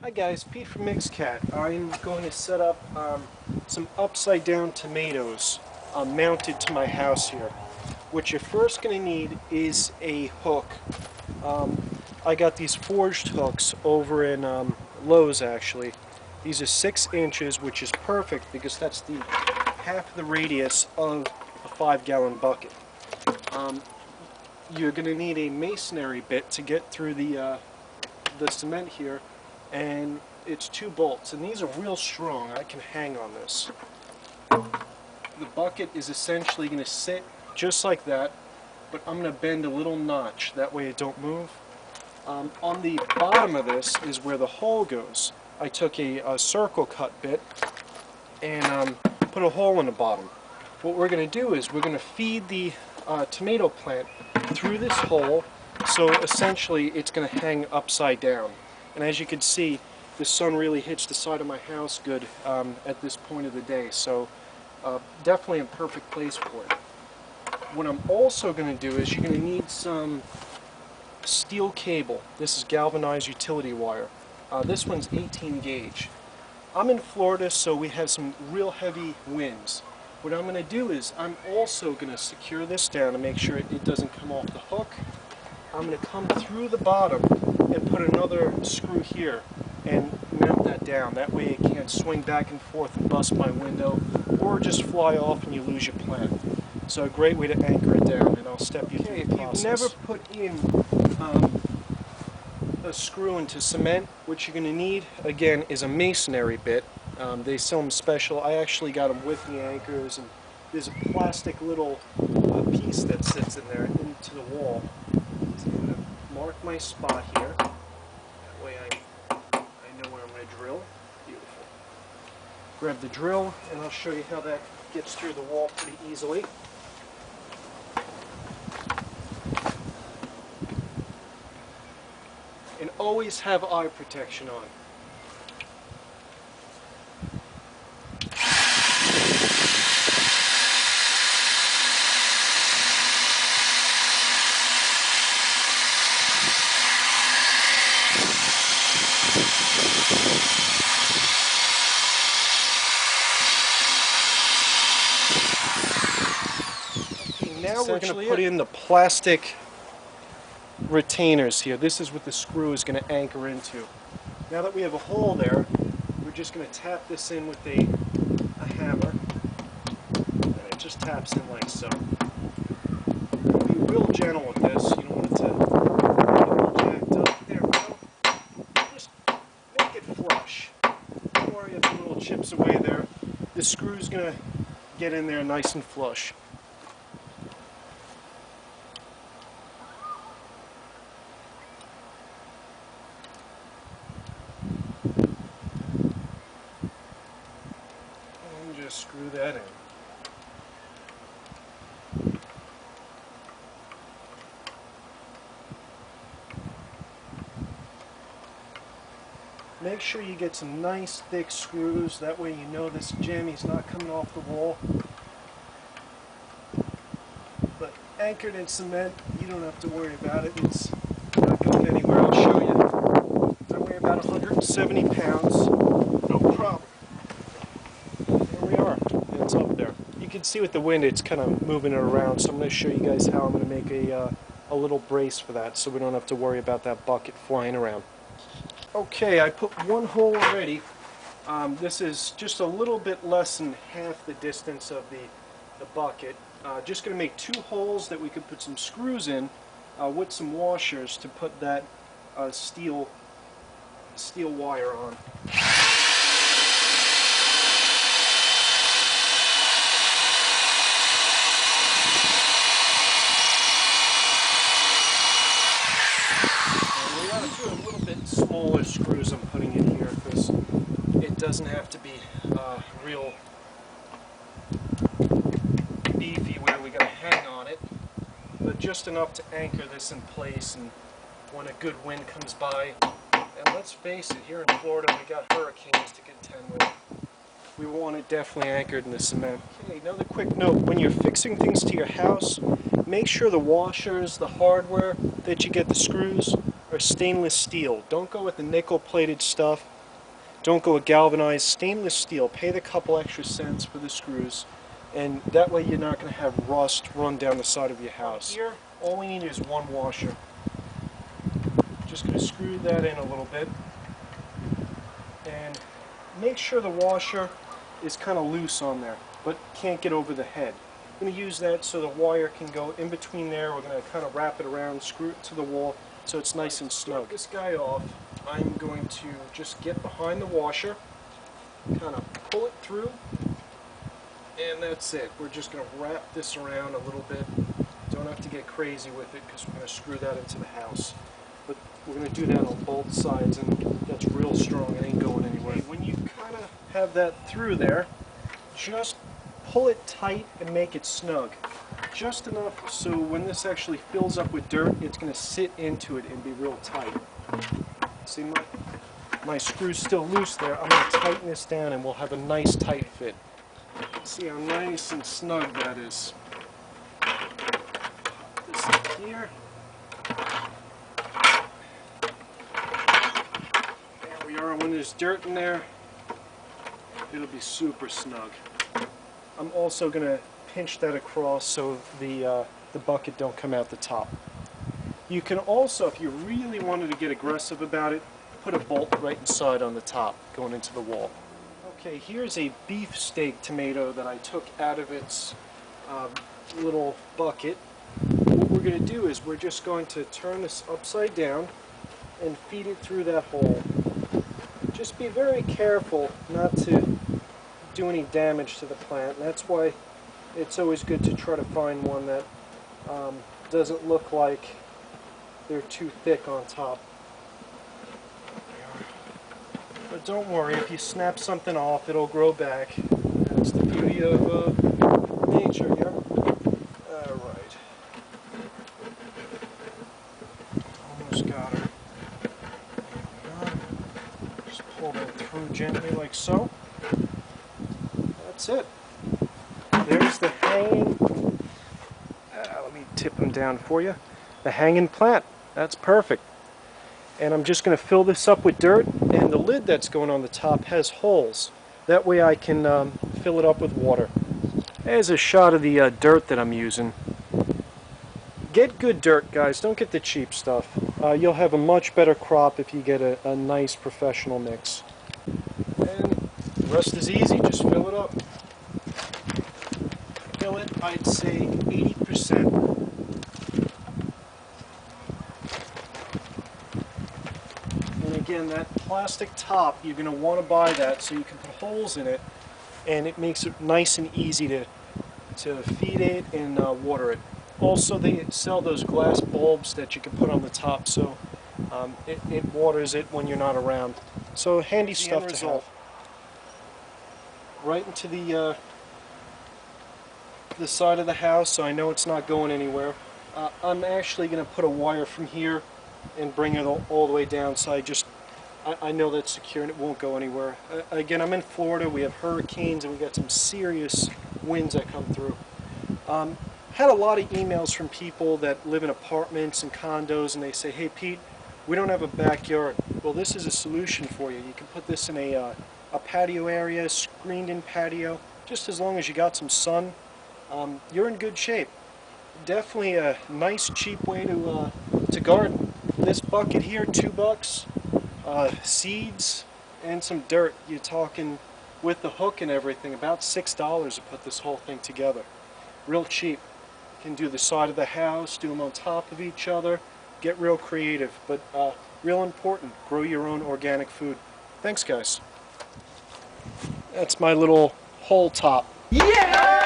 Hi guys, Pete from Mixcat. I'm going to set up some upside down tomatoes mounted to my house here. What you're first going to need is a hook. I got these forged hooks over in Lowe's actually. These are 6 inches, which is perfect because that's the half of the radius of a 5-gallon bucket. You're going to need a masonry bit to get through the cement here, and it's 2 bolts, and these are real strong. I can hang on this. The bucket is essentially going to sit just like that, but I'm going to bend a little notch, that way it don't move. On the bottom of this is where the hole goes. I took a circle cut bit and put a hole in the bottom. What we're going to do is we're going to feed the tomato plant through this hole, so essentially it's going to hang upside down. And as you can see, the sun really hits the side of my house good at this point of the day, so definitely a perfect place for it. What I'm also going to do is you're going to need some steel cable. This is galvanized utility wire. This one's 18 gauge. I'm in Florida, so we have some real heavy winds. What I'm going to do is I'm also going to secure this down to make sure it doesn't come off the hook. I'm going to come through the bottom and put another screw here and mount that down. That way it can't swing back and forth and bust my window or just fly off and you lose your plant. So a great way to anchor it down, and I'll step you through the process. If you've never put in a screw into cement, what you're going to need, again, is a masonry bit. They sell them special. I actually got them with the anchors, and there's a plastic little piece that sits in there into the wall. So I'm going to mark my spot here. That way I know where I'm going to drill. Beautiful. Grab the drill, and I'll show you how that gets through the wall pretty easily. And always have eye protection on. Okay, now we're going to put in the plastic retainers here. This is what the screw is going to anchor into. Now that we have a hole there, we're just going to tap this in with a hammer, and it just taps in like so. Be real gentle with this. You don't want it to get all jacked up. There we go. Just make it flush. Don't worry if the little chips away there. The screw's going to get in there nice and flush. Screw that in. Make sure you get some nice thick screws, that way you know this jimmy's not coming off the wall. But anchored in cement, you don't have to worry about it. It's not going anywhere. I'll show you. I weigh about 170 pounds. No problem. There we are. It's up there. You can see with the wind it's kind of moving it around, so I'm going to show you guys how I'm going to make a little brace for that so we don't have to worry about that bucket flying around. Okay, I put one hole already. This is just a little bit less than half the distance of the bucket. Just going to make 2 holes that we could put some screws in with some washers to put that steel wire on. Smaller screws I'm putting in here because it doesn't have to be real beefy where we gotta hang on it, but just enough to anchor this in place and when a good wind comes by. And let's face it, here in Florida we got hurricanes to contend with. We want it definitely anchored in the cement. Okay, another quick note, when you're fixing things to your house, make sure the washers, the hardware that you get the screws, are stainless steel. Don't go with the nickel-plated stuff. Don't go with galvanized. Stainless steel. Pay the couple extra cents for the screws, and that way you're not going to have rust run down the side of your house. Here, all we need is one washer. Just going to screw that in a little bit, and make sure the washer is kind of loose on there, but can't get over the head. I'm going to use that so the wire can go in between there. We're going to kind of wrap it around, screw it to the wall so it's nice and snug. This guy off, I'm going to just get behind the washer, kind of pull it through, and that's it. We're just going to wrap this around a little bit. Don't have to get crazy with it because we're going to screw that into the house. But we're going to do that on both sides, and that's real strong. It ain't going anywhere. When you kind of have that through there, just pull it tight and make it snug. Just enough so when this actually fills up with dirt, it's going to sit into it and be real tight. See, my screw's still loose there. I'm going to tighten this down and we'll have a nice tight fit. See how nice and snug that is. Pop this up here. There we are. When there's dirt in there, it'll be super snug. I'm also going to pinch that across so the bucket don't come out the top. You can also, if you really wanted to get aggressive about it, put a bolt right inside on the top going into the wall. Okay, here's a beefsteak tomato that I took out of its little bucket. What we're going to do is we're just going to turn this upside down and feed it through that hole. Just be very careful not to do any damage to the plant. And that's why it's always good to try to find one that doesn't look like they're too thick on top. But don't worry, if you snap something off, it'll grow back. That's the beauty of nature here. Alright. Almost got her. Just pull that through gently like so. That's it. There's the hanging. Let me tip them down for you. The hanging plant. That's perfect. And I'm just going to fill this up with dirt, and the lid that's going on the top has holes. That way I can fill it up with water. There's a shot of the dirt that I'm using. Get good dirt, guys. Don't get the cheap stuff. You'll have a much better crop if you get a nice professional mix. And the rest is easy. Just fill it up. Fill it, I'd say 80%. And again, that plastic top, you're going to want to buy that so you can put holes in it, and it makes it nice and easy to feed it and water it. Also, they sell those glass bulbs that you can put on the top, so it waters it when you're not around. So handy stuff to have. Right into the side of the house, so I know it's not going anywhere. I'm actually going to put a wire from here and bring it all the way down, so I know that's secure and it won't go anywhere. Again, I'm in Florida. We have hurricanes and we got some serious winds that come through. Had a lot of emails from people that live in apartments and condos, and they say, "Hey Pete, we don't have a backyard." Well, this is a solution for you. You can put this in a patio area, screened-in patio. Just as long as you got some sun, you're in good shape. Definitely a nice, cheap way to garden. This bucket here, $2. Seeds and some dirt. You're talking with the hook and everything about $6 to put this whole thing together. Real cheap. You can do the side of the house, do them on top of each other. Get real creative, but real important. Grow your own organic food. Thanks, guys. That's my little hole top. Yeah!